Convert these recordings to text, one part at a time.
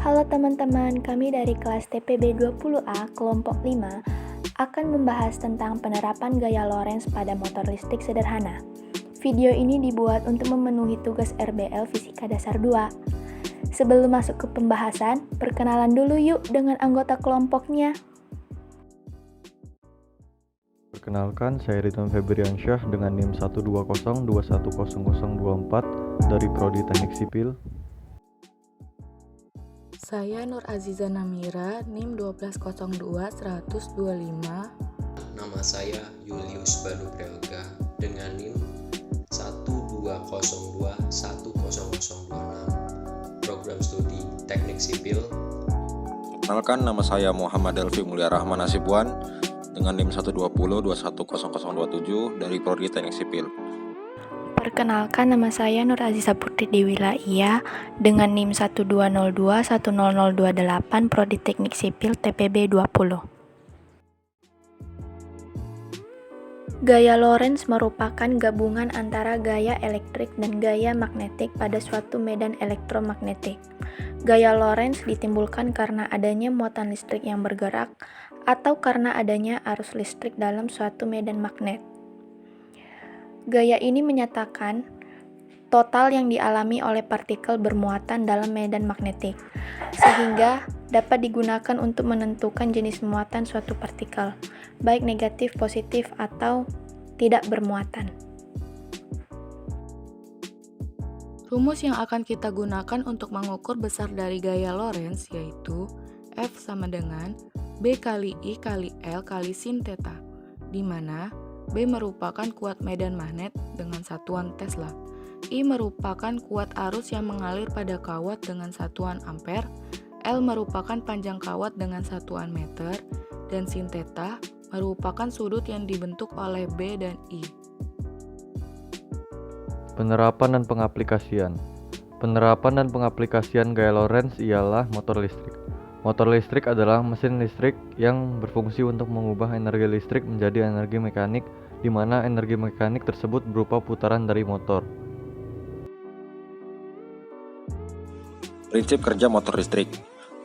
Halo teman-teman, kami dari kelas TPB 20A kelompok 5 akan membahas tentang penerapan gaya Lorentz pada motor listrik sederhana. Video ini dibuat untuk memenuhi tugas RBL Fisika Dasar 2. Sebelum masuk ke pembahasan, perkenalan dulu yuk dengan anggota kelompoknya. Perkenalkan, saya Ridwan Febriansyah dengan NIM 120210024 dari Prodi Teknik Sipil. Saya Nur Aziza Namira, NIM 1202125. Nama saya Julius Banu Priyoga dengan NIM 120210026. Program Studi Teknik Sipil. Perkenalkan, nama saya Muhammad Elvi Mulia Rahman Hasibuan dengan NIM 120210027 dari Prodi Teknik Sipil. Perkenalkan, nama saya Nur Aziza Putri Dewi Laia dengan NIM 120210028 Prodi Teknik Sipil TPB 20. Gaya Lorentz merupakan gabungan antara gaya elektrik dan gaya magnetik pada suatu medan elektromagnetik. Gaya Lorentz ditimbulkan karena adanya muatan listrik yang bergerak atau karena adanya arus listrik dalam suatu medan magnet. Gaya ini menyatakan total yang dialami oleh partikel bermuatan dalam medan magnetik, sehingga dapat digunakan untuk menentukan jenis muatan suatu partikel, baik negatif, positif, atau tidak bermuatan. Rumus yang akan kita gunakan untuk mengukur besar dari gaya Lorentz yaitu F sama dengan B kali I kali L kali sin theta, di mana B merupakan kuat medan magnet dengan satuan Tesla, I merupakan kuat arus yang mengalir pada kawat dengan satuan ampere, L merupakan panjang kawat dengan satuan meter, dan sin theta merupakan sudut yang dibentuk oleh B dan I. Penerapan dan pengaplikasian. Penerapan dan pengaplikasian gaya Lorentz ialah motor listrik. Motor listrik adalah mesin listrik yang berfungsi untuk mengubah energi listrik menjadi energi mekanik, di mana energi mekanik tersebut berupa putaran dari motor. Prinsip kerja motor listrik.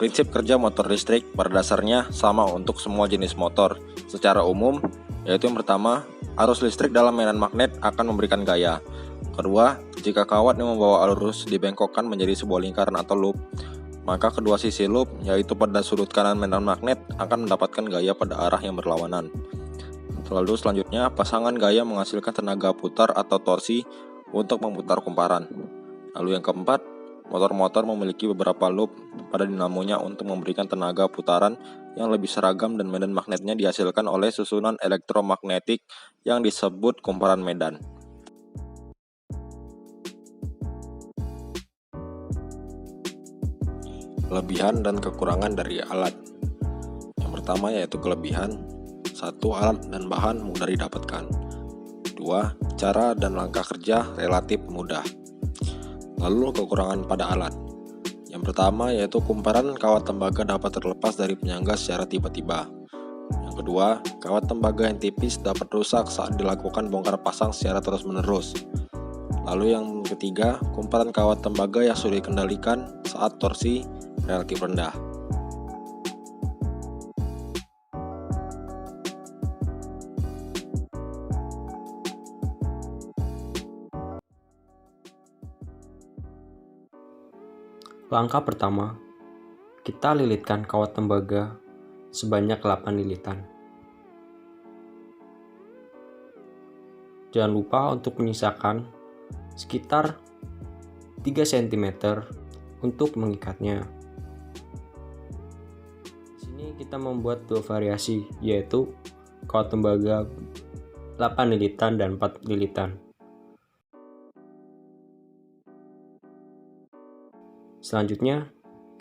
Prinsip kerja motor listrik pada dasarnya sama untuk semua jenis motor secara umum, yaitu yang pertama, arus listrik dalam medan magnet akan memberikan gaya. Kedua, jika kawat yang membawa arus dibengkokkan menjadi sebuah lingkaran atau loop, maka kedua sisi loop, yaitu pada sudut kanan medan magnet, akan mendapatkan gaya pada arah yang berlawanan. Lalu selanjutnya, pasangan gaya menghasilkan tenaga putar atau torsi untuk memutar kumparan. Lalu yang keempat, motor-motor memiliki beberapa loop pada dinamonya untuk memberikan tenaga putaran yang lebih seragam dan medan magnetnya dihasilkan oleh susunan elektromagnetik yang disebut kumparan medan. Kelebihan dan kekurangan dari alat. Yang pertama yaitu kelebihan. 1. Alat dan bahan mudah didapatkan. 2. Cara dan langkah kerja relatif mudah. Lalu kekurangan pada alat. Yang pertama yaitu kumparan kawat tembaga dapat terlepas dari penyangga secara tiba-tiba. Yang kedua, kawat tembaga yang tipis dapat rusak saat dilakukan bongkar pasang secara terus-menerus. Lalu yang ketiga, kumparan kawat tembaga yang sudah dikendalikan saat torsi relatif rendah. Langkah pertama, kita lilitkan kawat tembaga sebanyak 8 lilitan. Jangan lupa untuk menyisakan sekitar 3 cm untuk mengikatnya. Di sini kita membuat dua variasi, yaitu kawat tembaga 8 lilitan dan 4 lilitan. Selanjutnya,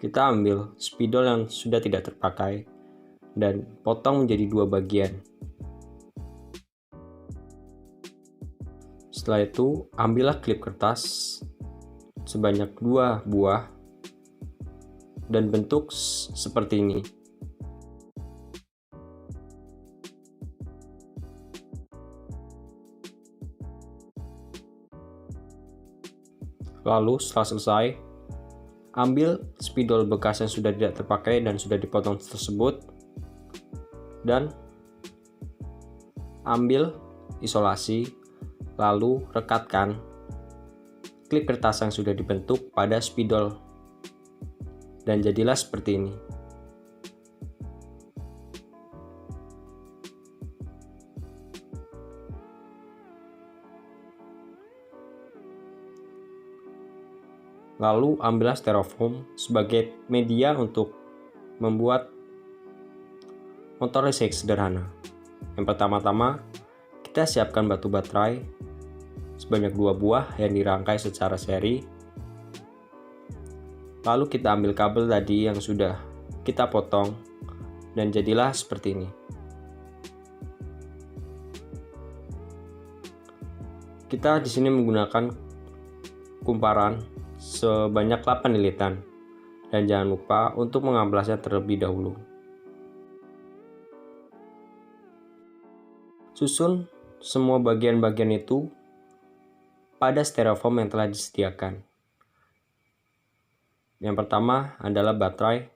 kita ambil spidol yang sudah tidak terpakai dan potong menjadi dua bagian. Setelah itu, ambillah klip kertas sebanyak 2 buah dan bentuk seperti ini. Lalu setelah selesai, Ambil spidol bekas yang sudah tidak terpakai dan sudah dipotong tersebut, dan ambil isolasi, lalu rekatkan klip kertas yang sudah dibentuk pada spidol, dan jadilah seperti ini. Lalu ambillah styrofoam sebagai media untuk membuat motor listrik sederhana. Yang pertama-tama, kita siapkan batu baterai sebanyak 2 buah yang dirangkai secara seri. Lalu kita ambil kabel tadi yang sudah kita potong dan jadilah seperti ini. Kita di sini menggunakan kumparan sebanyak 8 lilitan, dan jangan lupa untuk mengamplasnya terlebih dahulu. Susun semua bagian-bagian itu pada styrofoam yang telah disediakan. Yang pertama adalah baterai,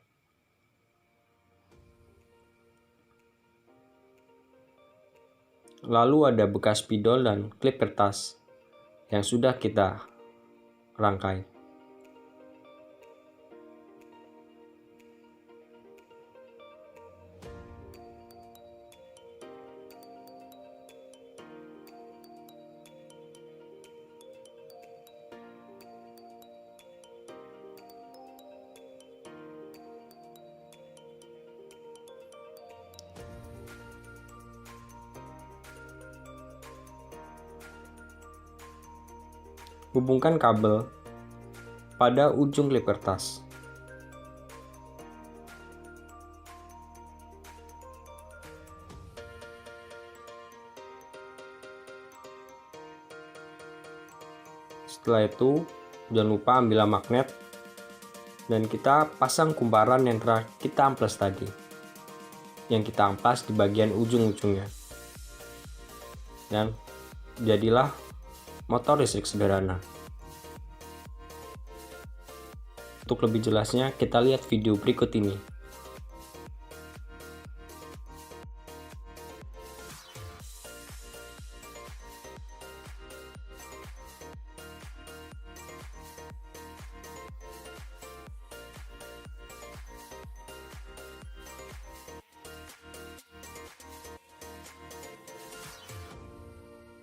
lalu ada bekas spidol dan klip kertas yang sudah kita rangkai. Hubungkan kabel pada ujung klip kertas. Setelah itu, jangan lupa ambil magnet dan kita pasang kumparan yang telah kita amplas tadi, yang kita amplas di bagian ujung-ujungnya, dan jadilah motor listrik sederhana. Untuk lebih jelasnya, kita lihat video berikut ini.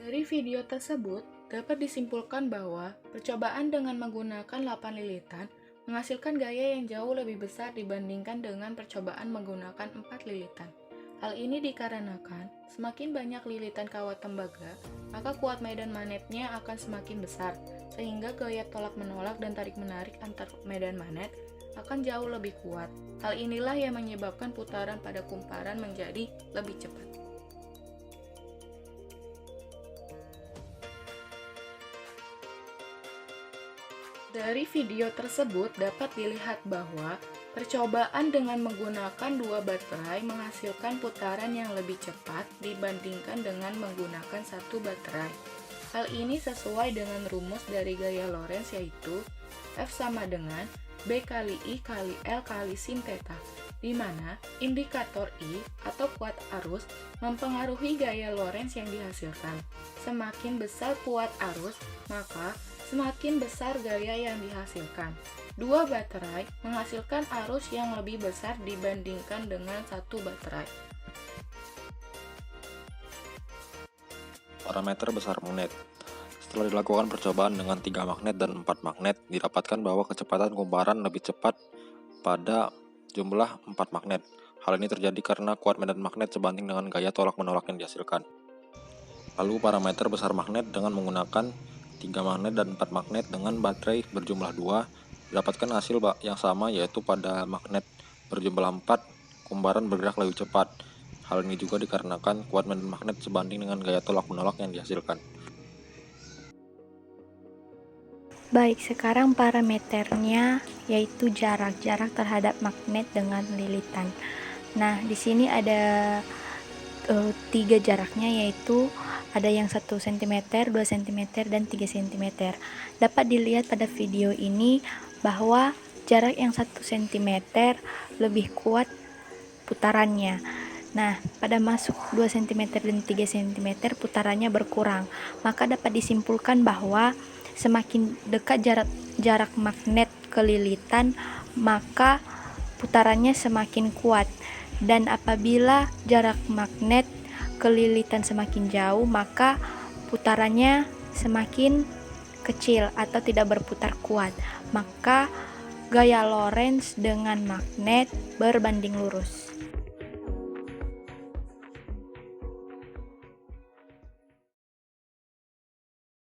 Dari video tersebut, dapat disimpulkan bahwa percobaan dengan menggunakan 8 lilitan menghasilkan gaya yang jauh lebih besar dibandingkan dengan percobaan menggunakan 4 lilitan. Hal ini dikarenakan semakin banyak lilitan kawat tembaga, maka kuat medan magnetnya akan semakin besar, sehingga gaya tolak-menolak dan tarik-menarik antar medan magnet akan jauh lebih kuat. Hal inilah yang menyebabkan putaran pada kumparan menjadi lebih cepat. Dari video tersebut dapat dilihat bahwa percobaan dengan menggunakan 2 baterai menghasilkan putaran yang lebih cepat dibandingkan dengan menggunakan 1 baterai. Hal ini sesuai dengan rumus dari gaya Lorentz, yaitu F sama dengan B kali I kali L kali sin theta, di mana indikator I atau kuat arus mempengaruhi gaya Lorentz yang dihasilkan. Semakin besar kuat arus, maka semakin besar gaya yang dihasilkan. 2 baterai menghasilkan arus yang lebih besar dibandingkan dengan 1 baterai. Parameter besar magnet. Setelah dilakukan percobaan dengan 3 magnet dan 4 magnet, didapatkan bahwa kecepatan kumparan lebih cepat pada jumlah 4 magnet. Hal ini terjadi karena kuat medan magnet sebanding dengan gaya tolak-menolak yang dihasilkan. Lalu parameter besar magnet dengan menggunakan 3 magnet dan 4 magnet dengan baterai berjumlah 2, didapatkan hasil yang sama, yaitu pada magnet berjumlah 4, kumparan bergerak lebih cepat. Hal ini juga dikarenakan kuat medan magnet sebanding dengan gaya tolak-menolak yang dihasilkan. Baik, sekarang parameternya yaitu jarak terhadap magnet dengan lilitan. Nah, di sini ada 3 jaraknya, yaitu ada yang 1 cm, 2 cm, dan 3 cm. Dapat dilihat pada video ini bahwa jarak yang 1 cm lebih kuat putarannya. Nah, pada masuk 2 cm dan 3 cm putarannya berkurang. Maka dapat disimpulkan bahwa semakin dekat jarak magnet ke lilitan, maka putarannya semakin kuat. Dan apabila jarak magnet ke lilitan semakin jauh, maka putarannya semakin kecil atau tidak berputar kuat. Maka gaya Lorentz dengan magnet berbanding lurus.